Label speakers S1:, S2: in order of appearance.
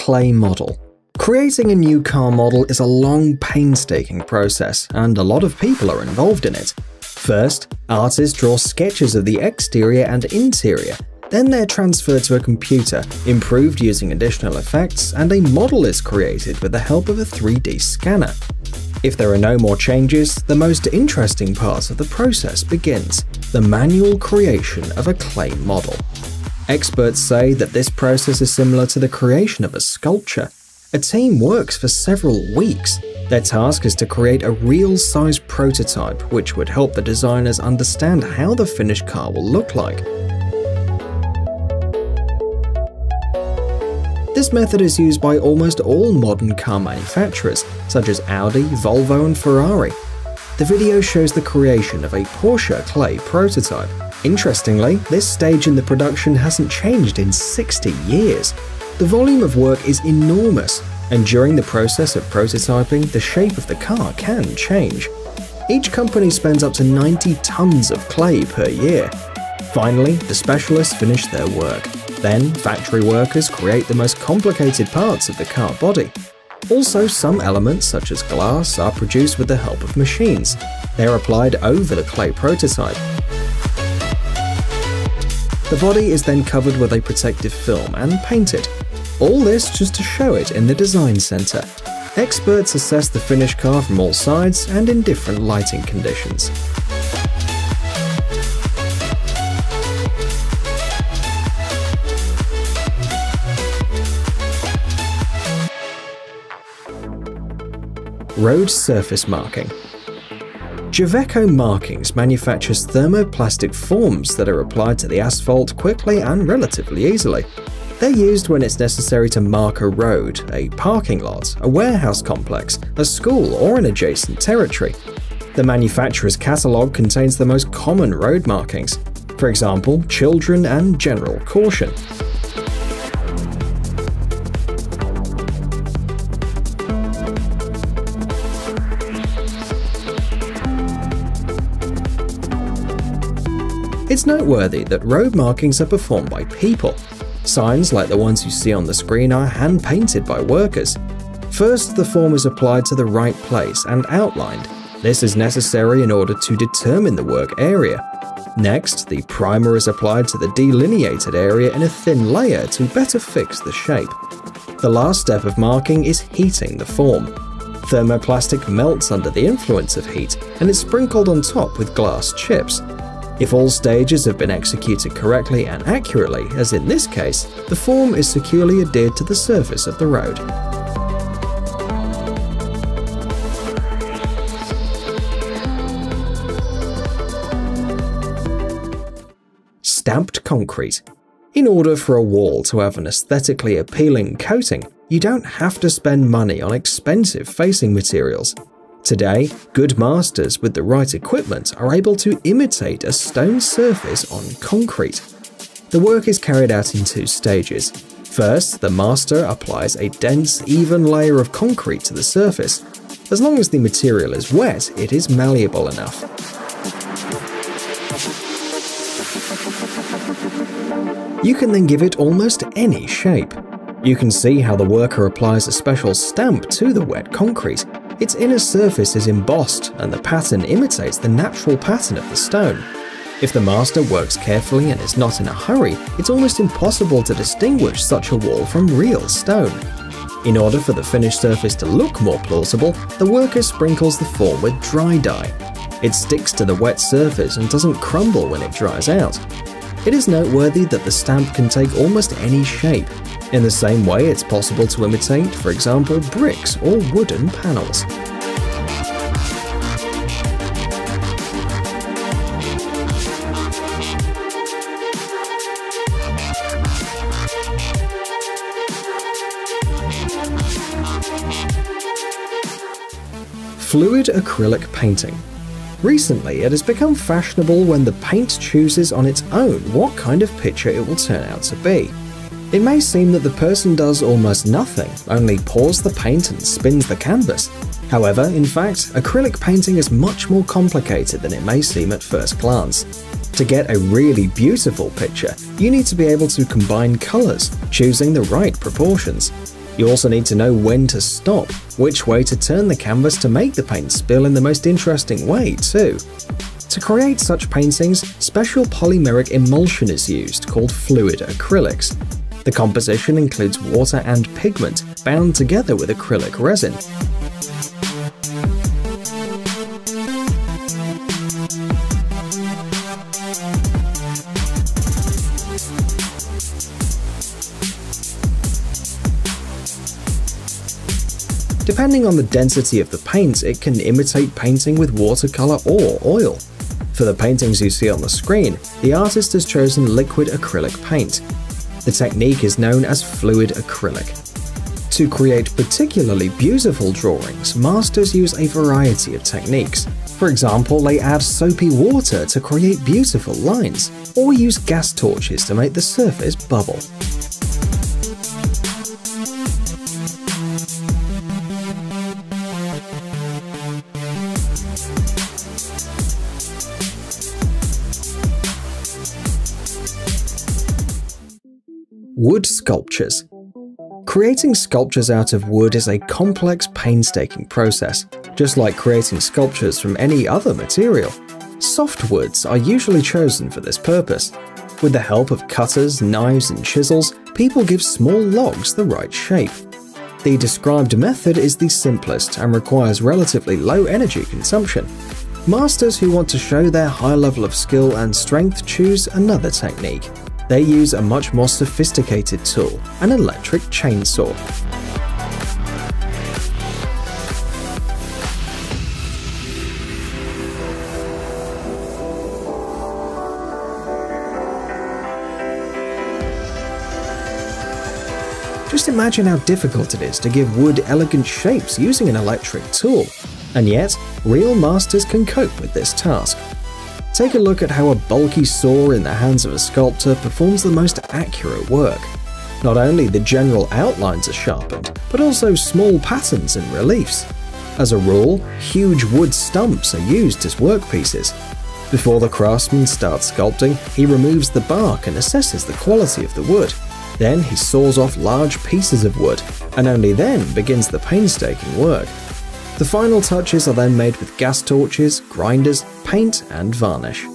S1: clay model. Creating a new car model is a long, painstaking process, and a lot of people are involved in it. First, artists draw sketches of the exterior and interior. Then they're transferred to a computer, improved using additional effects, and a model is created with the help of a 3D scanner. If there are no more changes, the most interesting part of the process begins: the manual creation of a clay model. Experts say that this process is similar to the creation of a sculpture. A team works for several weeks. Their task is to create a real-size prototype which would help the designers understand how the finished car will look like. This method is used by almost all modern car manufacturers, such as Audi, Volvo, and Ferrari. The video shows the creation of a Porsche clay prototype. Interestingly, this stage in the production hasn't changed in 60 years. The volume of work is enormous, and during the process of prototyping, the shape of the car can change. Each company spends up to 90 tons of clay per year. Finally, the specialists finish their work. Then, factory workers create the most complicated parts of the car body. Also, some elements, such as glass, are produced with the help of machines. They are applied over the clay prototype. The body is then covered with a protective film and painted. All this just to show it in the design center. Experts assess the finished car from all sides and in different lighting conditions. Road surface marking. Javeco Markings manufactures thermoplastic forms that are applied to the asphalt quickly and relatively easily. They're used when it's necessary to mark a road, a parking lot, a warehouse complex, a school, or an adjacent territory. The manufacturer's catalog contains the most common road markings, for example, children and general caution. It's noteworthy that road markings are performed by people. Signs like the ones you see on the screen are hand-painted by workers. First, the form is applied to the right place and outlined. This is necessary in order to determine the work area. Next, the primer is applied to the delineated area in a thin layer to better fix the shape. The last step of marking is heating the form. Thermoplastic melts under the influence of heat and is sprinkled on top with glass chips. If all stages have been executed correctly and accurately, as in this case, the form is securely adhered to the surface of the road. Stamped concrete. In order for a wall to have an aesthetically appealing coating, you don't have to spend money on expensive facing materials. Today, good masters with the right equipment are able to imitate a stone surface on concrete. The work is carried out in two stages. First, the master applies a dense, even layer of concrete to the surface. As long as the material is wet, it is malleable enough. You can then give it almost any shape. You can see how the worker applies a special stamp to the wet concrete. Its inner surface is embossed, and the pattern imitates the natural pattern of the stone. If the master works carefully and is not in a hurry, it's almost impossible to distinguish such a wall from real stone. In order for the finished surface to look more plausible, the worker sprinkles the form with dry dye. It sticks to the wet surface and doesn't crumble when it dries out. It is noteworthy that the stamp can take almost any shape. In the same way, it's possible to imitate, for example, bricks or wooden panels. Fluid acrylic painting. Recently, it has become fashionable when the paint chooses on its own what kind of picture it will turn out to be. It may seem that the person does almost nothing, only pours the paint and spins the canvas. However, in fact, acrylic painting is much more complicated than it may seem at first glance. To get a really beautiful picture, you need to be able to combine colors, choosing the right proportions. You also need to know when to stop, which way to turn the canvas to make the paint spill in the most interesting way too. To create such paintings, special polymeric emulsion is used called fluid acrylics. The composition includes water and pigment bound together with acrylic resin. Depending on the density of the paint, it can imitate painting with watercolor or oil. For the paintings you see on the screen, the artist has chosen liquid acrylic paint. The technique is known as fluid acrylic. To create particularly beautiful drawings, masters use a variety of techniques. For example, they add soapy water to create beautiful lines, or use gas torches to make the surface bubble. Wood sculptures. Creating sculptures out of wood is a complex, painstaking process. Just like creating sculptures from any other material, soft woods are usually chosen for this purpose. With the help of cutters, knives, and chisels, people give small logs the right shape. The described method is the simplest and requires relatively low energy consumption. Masters who want to show their high level of skill and strength choose another technique. They use a much more sophisticated tool, an electric chainsaw. Just imagine how difficult it is to give wood elegant shapes using an electric tool, and yet real masters can cope with this task. Take a look at how a bulky saw in the hands of a sculptor performs the most accurate work. Not only the general outlines are sharpened, but also small patterns and reliefs. As a rule, huge wood stumps are used as workpieces. Before the craftsman starts sculpting, he removes the bark and assesses the quality of the wood. Then he saws off large pieces of wood, and only then begins the painstaking work. The final touches are then made with gas torches, grinders, paint, and varnish.